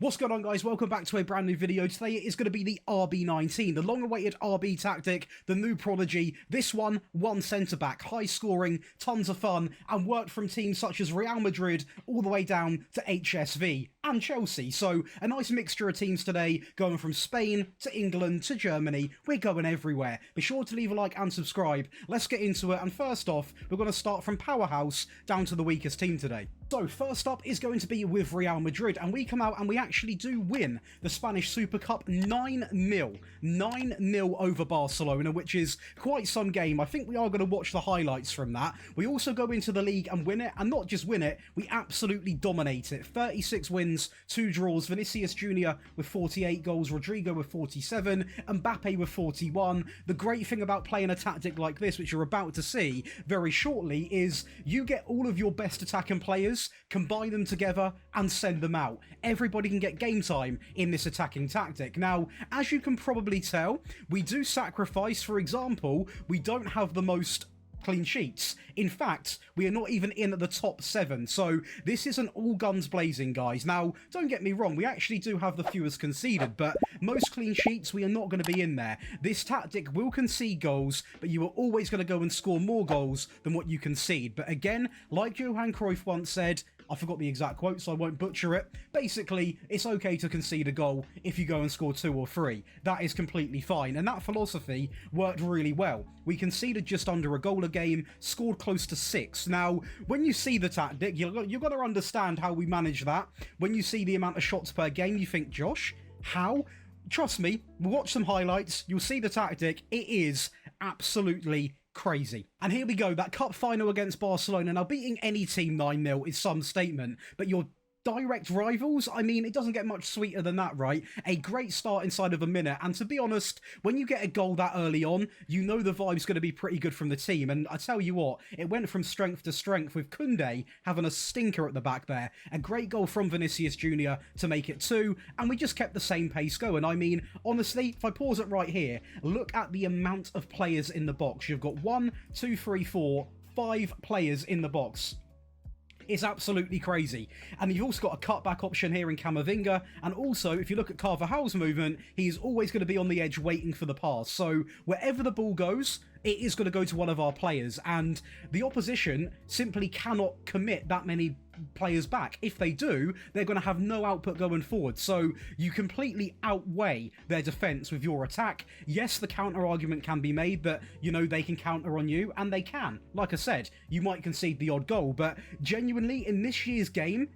What's going on, guys? Welcome back to a brand new video. Today it is going to be the RB19, the long-awaited RB tactic, the new prodigy. This one centre-back, high-scoring, tons of fun, and worked from teams such as Real Madrid all the way down to HSV and Chelsea. So a nice mixture of teams today, going from Spain to England to Germany. We're going everywhere. Be sure to leave a like and subscribe. Let's get into it. And first off, we're going to start from powerhouse down to the weakest team today. So first up is going to be with Real Madrid, and we come out and we actually do win the Spanish Super Cup 9-0. 9-0 over Barcelona, which is quite some game. I think we are going to watch the highlights from that. We also go into the league and win it, and not just win it, we absolutely dominate it. 36 wins, 2 draws, Vinicius Jr. with 48 goals, Rodrigo with 47, Mbappe with 41. The great thing about playing a tactic like this, which you're about to see very shortly, is you get all of your best attacking players, combine them together and send them out. Everybody can get game time in this attacking tactic. Now, as you can probably tell, we do sacrifice. For example, we don't have the most clean sheets. In fact, we are not even in at the top 7, so this isn't all guns blazing, guys. Now, don't get me wrong, we actually do have the fewest conceded, but most clean sheets, we are not going to be in there. This tactic will concede goals, but you are always going to go and score more goals than what you concede. But again, like Johan Cruyff once said, I forgot the exact quote, so I won't butcher it. Basically, it's okay to concede a goal if you go and score 2 or 3. That is completely fine, and that philosophy worked really well. We conceded just under a goal a game, scored close to 6. Now, when you see the tactic, you've got to understand how we manage that. When you see the amount of shots per game, you think, Josh, how? Trust me, we'll watch some highlights, you'll see the tactic. It is absolutely crazy. And here we go, that cup final against Barcelona. Now, beating any team 9-0 is some statement, but your direct rivals, I mean, it doesn't get much sweeter than that, right? A great start inside of a minute, and to be honest, when you get a goal that early on, you know the vibe's going to be pretty good from the team. And I tell you what, it went from strength to strength, with Koundé having a stinker at the back there. A great goal from Vinicius Jr. to make it 2, and we just kept the same pace going. I mean, honestly, if I pause it right here, look at the amount of players in the box. You've got 1, 2, 3, 4, 5 players in the box. It's absolutely crazy. And you've also got a cutback option here in Camavinga. And also, if you look at Carvajal's movement, he's always going to be on the edge waiting for the pass. So wherever the ball goes, it is going to go to one of our players. And the opposition simply cannot commit that many players back. If they do, they're going to have no output going forward. So you completely outweigh their defense with your attack. Yes, the counter argument can be made that, you know, they can counter on you, and they can. Like I said, you might concede the odd goal, but genuinely in this year's game,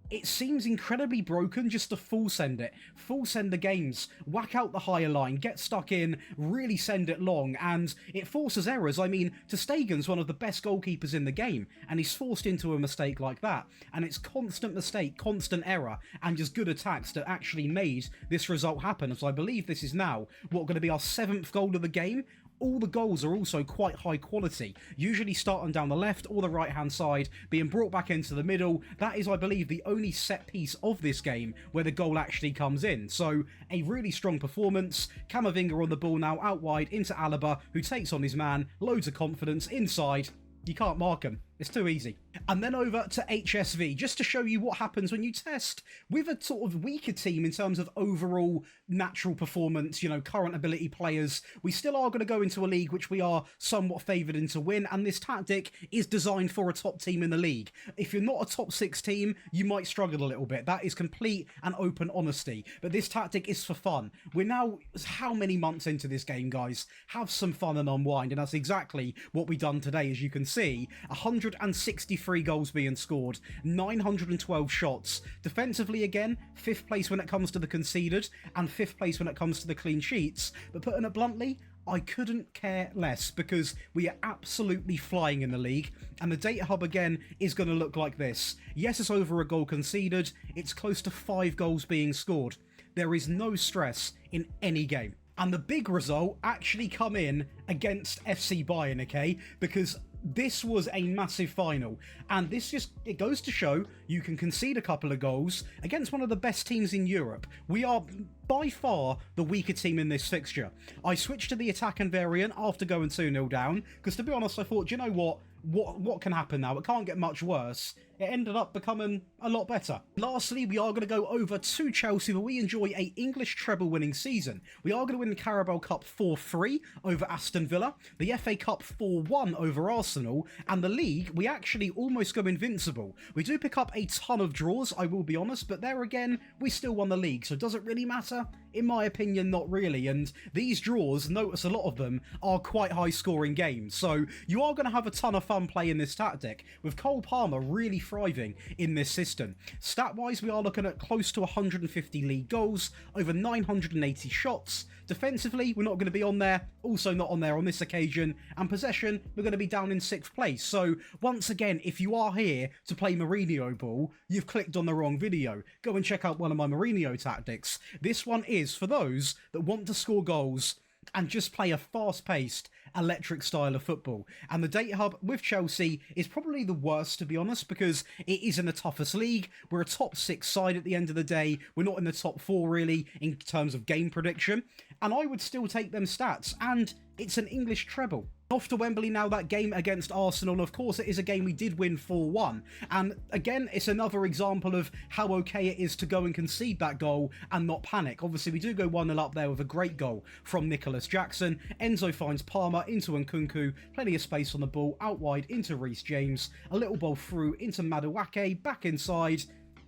it seems incredibly broken just to full send it. Full send the games, whack out the higher line, get stuck in, really send it long, and it forces errors. I mean, ter Stegen's one of the best goalkeepers in the game, and he's forced into a mistake like that. And it's constant mistake, constant error, and just good attacks that actually made this result happen. So I believe this is now what going to be our 7th goal of the game. All the goals are also quite high quality, usually starting down the left or the right hand side, being brought back into the middle. That is, I believe, the only set piece of this game where the goal actually comes in. So a really strong performance. Camavinga on the ball now, out wide into Alaba, who takes on his man, loads of confidence inside. You can't mark him. It's too easy. And then over to HSV, just to show you what happens when you test with a sort of weaker team in terms of overall natural performance, you know, current ability players. We still are going to go into a league which we are somewhat favoured in to win, and this tactic is designed for a top team in the league. If you're not a top 6 team, you might struggle a little bit. That is complete and open honesty. But this tactic is for fun. We're now how many months into this game, guys? Have some fun and unwind, and that's exactly what we've done today. As you can see, 163 goals being scored, 912 shots. Defensively, again, 5th place when it comes to the conceded, and 5th place when it comes to the clean sheets. But putting it bluntly, I couldn't care less, because we are absolutely flying in the league, and the data hub again is going to look like this. Yes, it's over a goal conceded, it's close to 5 goals being scored. There is no stress in any game. And the big result actually come in against FC Bayern, okay? Because this was a massive final, and it goes to show you can concede a couple of goals against one of the best teams in Europe. We are by far the weaker team in this fixture. I switched to the attacking variant after going 2-0 down, because to be honest, I thought, you know what can happen now? It can't get much worse. it ended up becoming a lot better. Lastly, we are going to go over to Chelsea, where we enjoy a English treble winning season. We are going to win the Carabao Cup 4-3 over Aston Villa, the FA Cup 4-1 over Arsenal, and the league, we actually almost go invincible. We do pick up a ton of draws, I will be honest, but there again, we still won the league, so does it really matter? In my opinion, not really, and these draws, notice a lot of them, are quite high-scoring games, so you are going to have a ton of fun playing this tactic, with Cole Palmer really thriving in this system. Stat-wise, we are looking at close to 150 league goals, over 980 shots. Defensively, we're not going to be on there, also not on there on this occasion, and possession, we're going to be down in 6th place. So, once again, if you are here to play Mourinho ball, you've clicked on the wrong video. Go and check out one of my Mourinho tactics. This one is for those that want to score goals and just play a fast-paced, electric style of football. And the data hub with Chelsea is probably the worst, to be honest, because it is in the toughest league. We're a top 6 side at the end of the day. We're not in the top 4, really, in terms of game prediction. And I would still take them stats. And it's an English treble. Off to Wembley now, that game against Arsenal. Of course, it is a game we did win 4-1. And again, it's another example of how okay it is to go and concede that goal and not panic. Obviously, we do go 1-0 up there with a great goal from Nicholas Jackson. Enzo finds Palmer into Nkunku. Plenty of space on the ball. Out wide into Reece James. A little ball through into Madueke. Back inside.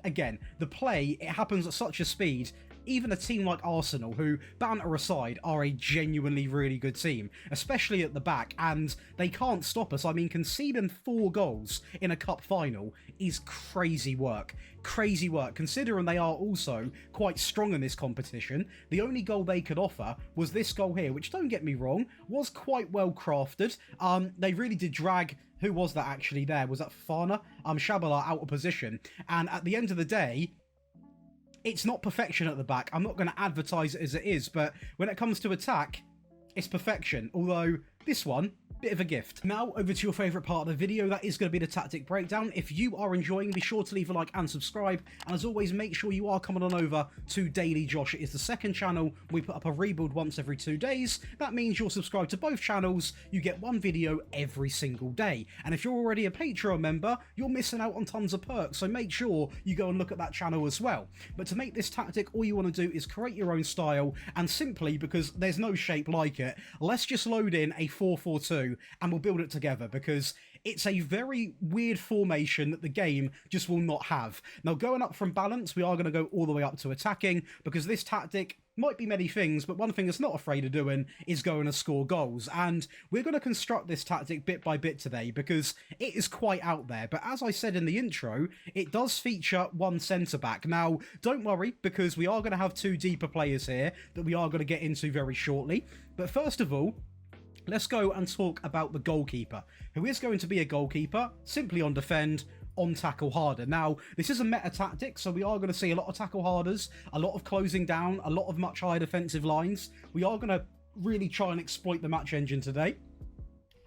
Again, the play, it happens at such a speed. Even a team like Arsenal, who, banter aside, are a genuinely really good team, especially at the back, and they can't stop us. I mean, conceding 4 goals in a cup final is crazy work. Crazy work, considering they are also quite strong in this competition. The only goal they could offer was this goal here, which, don't get me wrong, was quite well crafted. They really did drag... Who was that actually there? Was that Fana? Shabala out of position. And at the end of the day... It's not perfection at the back. I'm not going to advertise it as it is, but when it comes to attack, it's perfection. Although, this one, bit of a gift. Now, over to your favourite part of the video, that is going to be the tactic breakdown. If you are enjoying, be sure to leave a like and subscribe. And as always, make sure you are coming on over to Daily Josh. It is the second channel. We put up a rebuild once every 2 days. That means you're subscribed to both channels. You get one video every single day. And if you're already a Patreon member, you're missing out on tons of perks. So make sure you go and look at that channel as well. But to make this tactic, all you want to do is create your own style. And simply, because there's no shape like it, let's just load in a 4-4-2 and we'll build it together, because it's a very weird formation that the game just will not have. Now, going up from balance, we are going to go all the way up to attacking, because this tactic might be many things, but one thing it's not afraid of doing is going to score goals. And we're going to construct this tactic bit by bit today, because it is quite out there. But as I said in the intro, it does feature one centre-back. Now, don't worry, because we are going to have 2 deeper players here that we are going to get into very shortly. But first of all, let's go and talk about the goalkeeper, who is going to be a goalkeeper simply on defend, on tackle harder. Now, this is a meta tactic, so we are going to see a lot of tackle harders, a lot of closing down, a lot of much higher defensive lines. We are going to really try and exploit the match engine today.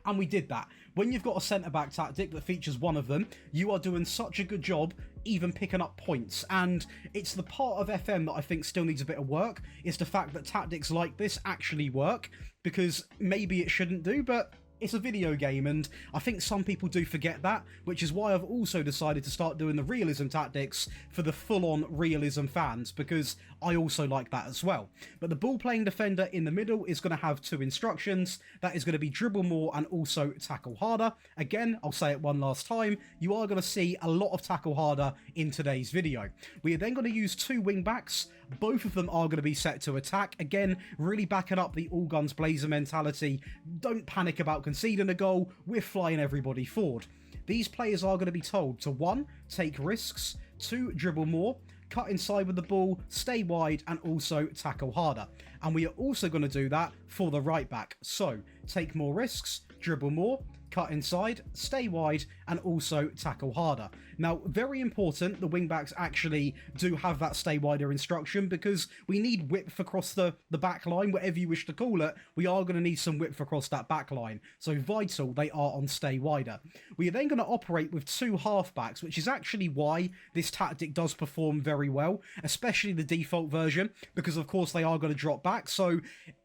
And we did that. When you've got a centre-back tactic that features one of them, you are doing such a good job even picking up points. And it's the part of FM that I think still needs a bit of work, is the fact that tactics like this actually work, because maybe it shouldn't do, but it's a video game, and I think some people do forget that, which is why I've also decided to start doing the realism tactics for the full-on realism fans, because I also like that as well. But the ball-playing defender in the middle is going to have 2 instructions. That is going to be dribble more and also tackle harder. Again, I'll say it one last time, you are going to see a lot of tackle harder in today's video. We are then going to use 2 wing-backs. Both of them are going to be set to attack. Again, really backing up the all-guns blazer mentality. Don't panic about conceding a goal. We're flying everybody forward. These players are going to be told to 1, take risks, 2, dribble more, cut inside with the ball, stay wide, and also tackle harder. And we are also going to do that for the right back. So, take more risks, dribble more, cut inside, stay wide, and also tackle harder. Now, very important, the wing-backs actually do have that stay wider instruction, because we need width across the back line, whatever you wish to call it. We are going to need some width across that back line. So vital, they are on stay wider. We are then going to operate with 2 half-backs, which is actually why this tactic does perform very well, especially the default version, because of course they are going to drop back. So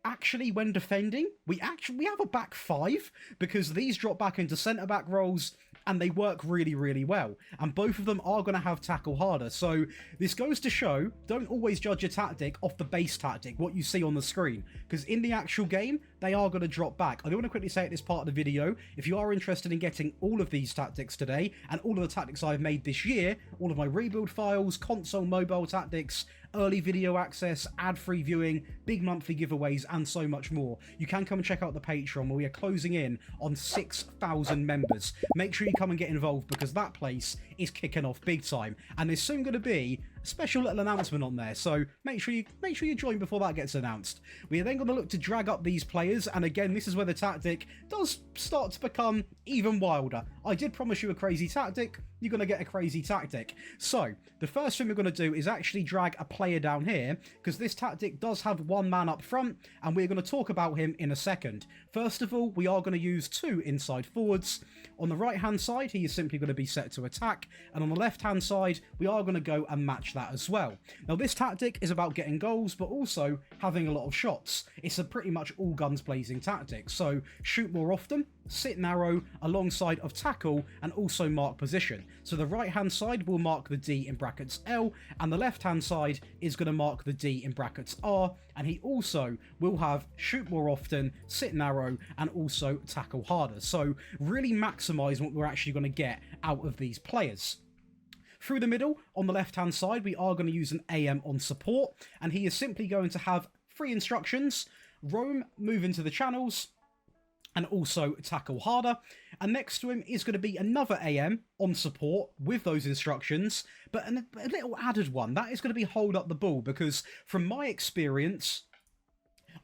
actually, when defending, we have a back 5, because these drop back into centre-back roles, and they work really, really well. And both of them are going to have tackle harder. So this goes to show, don't always judge a tactic off the base tactic, what you see on the screen, because in the actual game, they are going to drop back. I do want to quickly say at this part of the video, if you are interested in getting all of these tactics today, and all of the tactics I've made this year, all of my rebuild files, console mobile tactics, early video access, ad-free viewing, big monthly giveaways, and so much more, you can come and check out the Patreon, where we are closing in on 6,000 members. Make sure you come and get involved, because that place is kicking off big time, and there's soon going to be a special little announcement on there, so make sure you join before that gets announced. We are then going to look to drag up these players, and again, this is where the tactic does start to become even wilder. I did promise you a crazy tactic, you're going to get a crazy tactic. So, the first thing we're going to do is actually drag a player down here, because this tactic does have one man up front, and we're going to talk about him in a second. First of all, we are going to use 2 inside forwards. On the right hand side, he is simply going to be set to attack, and on the left hand side, we are going to go and match that as well. Now, this tactic is about getting goals, but also having a lot of shots. It's a pretty much all guns blazing tactic, so shoot more often, sit narrow, alongside of tackle, and also mark position. So the right hand side will mark the D in brackets L, and the left hand side is going to mark the D in brackets R, and he also will have shoot more often, sit narrow, and also tackle harder. So really maximise what we're actually going to get out of these players. Through the middle, on the left hand side, we are going to use an AM on support, and he is simply going to have 3 instructions: roam, move into the channels, and also tackle harder. And next to him is going to be another AM on support with those instructions, but a little added one. That is going to be hold up the ball, because from my experience,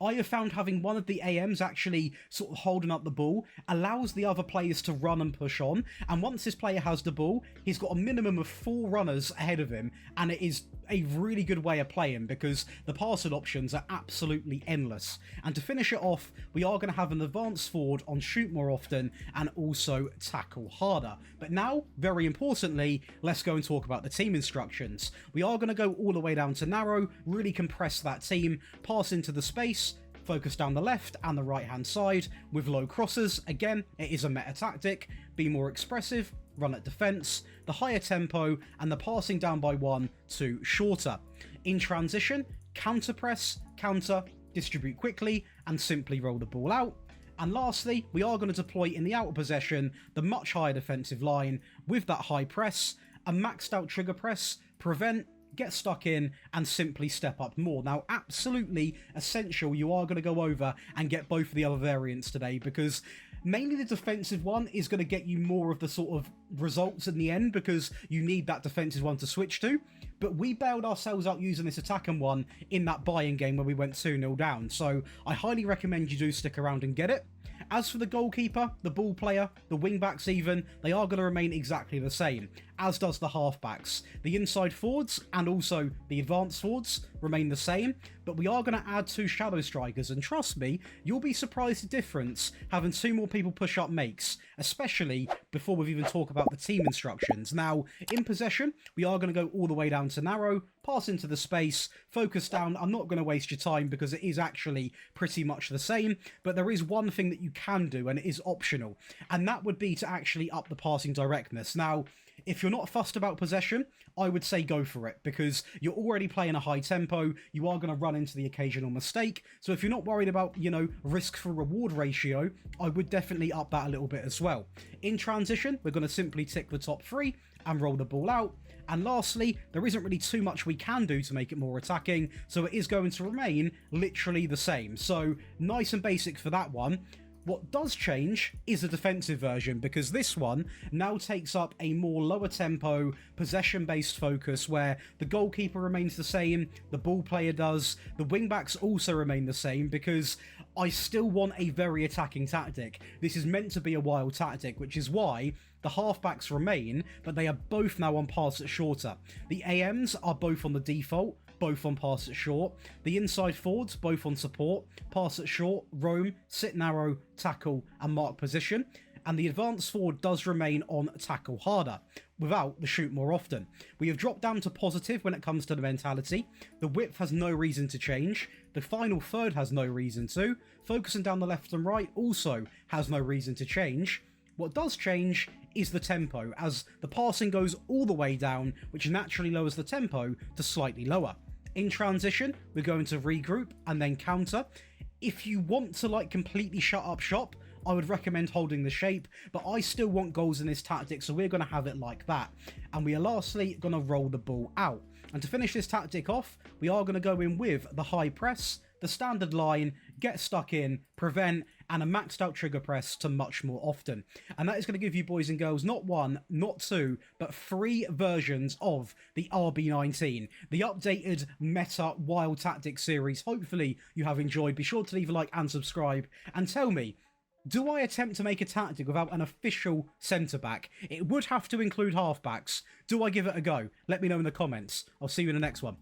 I have found having one of the AMs actually sort of holding up the ball allows the other players to run and push on, and once this player has the ball, he's got a minimum of 4 runners ahead of him, and it is a really good way of playing because the passing options are absolutely endless. And to finish it off, we are going to have an advanced forward on shoot more often and also tackle harder. But now, very importantly, let's go and talk about the team instructions. We are going to go all the way down to narrow, really compress that team, pass into the space, focus down the left and the right hand side with low crosses. Again, it is a meta tactic. Be more expressive, run at defense, the higher tempo, and the passing down by 1 to shorter. In transition, counter press, counter, distribute quickly, and simply roll the ball out. And lastly, we are going to deploy in the outer possession the much higher defensive line with that high press, a maxed out trigger press, prevent, get stuck in, and simply step up more. Now, absolutely essential, you are going to go over and get both of the other variants today, because mainly the defensive one is going to get you more of the sort of results in the end, because you need that defensive one to switch to. But we bailed ourselves out using this attacking one in that buy-in game where we went 2-0 down, so I highly recommend you do stick around and get it. As for the goalkeeper, the ball player, the wing-backs even, they are going to remain exactly the same, as does the half-backs. The inside forwards and also the advanced forwards remain the same, but we are going to add 2 shadow strikers, and trust me, you'll be surprised the difference having 2 more people push up makes, especially before we've even talked about the team instructions. Now, in possession, we are going to go all the way down to narrow, pass into the space, focus down. I'm not going to waste your time because it is actually pretty much the same, but there is one thing that you can do, and it is optional, and that would be to actually up the passing directness. Now, if you're not fussed about possession, I would say go for it, because you're already playing a high tempo, you are going to run into the occasional mistake, so if you're not worried about, risk for reward ratio, I would definitely up that a little bit as well. In transition, we're going to simply tick the top 3 and roll the ball out. And lastly, there isn't really too much we can do to make it more attacking, so it is going to remain literally the same. So nice and basic for that one. What does change is the defensive version, because this one now takes up a more lower tempo, possession-based focus where the goalkeeper remains the same, the ball player does, the wingbacks also remain the same, because I still want a very attacking tactic. This is meant to be a wild tactic, which is why the halfbacks remain, but they are both now on pass at shorter. The AMs are both on the default, both on pass at short. The inside forwards, both on support, pass at short, roam, sit narrow, tackle, and mark position. And the advanced forward does remain on tackle harder, without the shoot more often. We have dropped down to positive when it comes to the mentality. The width has no reason to change. The final third has no reason to. Focusing down the left and right also has no reason to change. What does change is the tempo, as the passing goes all the way down, which naturally lowers the tempo to slightly lower. In transition, we're going to regroup and then counter. If you want to like completely shut up shop, I would recommend holding the shape, but I still want goals in this tactic, so we're going to have it like that. And we are lastly going to roll the ball out. And to finish this tactic off, we are going to go in with the high press, the standard line, get stuck in, prevent, and a maxed out trigger press to much more often. And that is going to give you boys and girls not one, not two, but 3 versions of the RB19, the updated meta wild tactics series. Hopefully you have enjoyed. Be sure to leave a like and subscribe, and tell me, do I attempt to make a tactic without an official centre-back? It would have to include halfbacks. Do I give it a go? Let me know in the comments. I'll see you in the next one.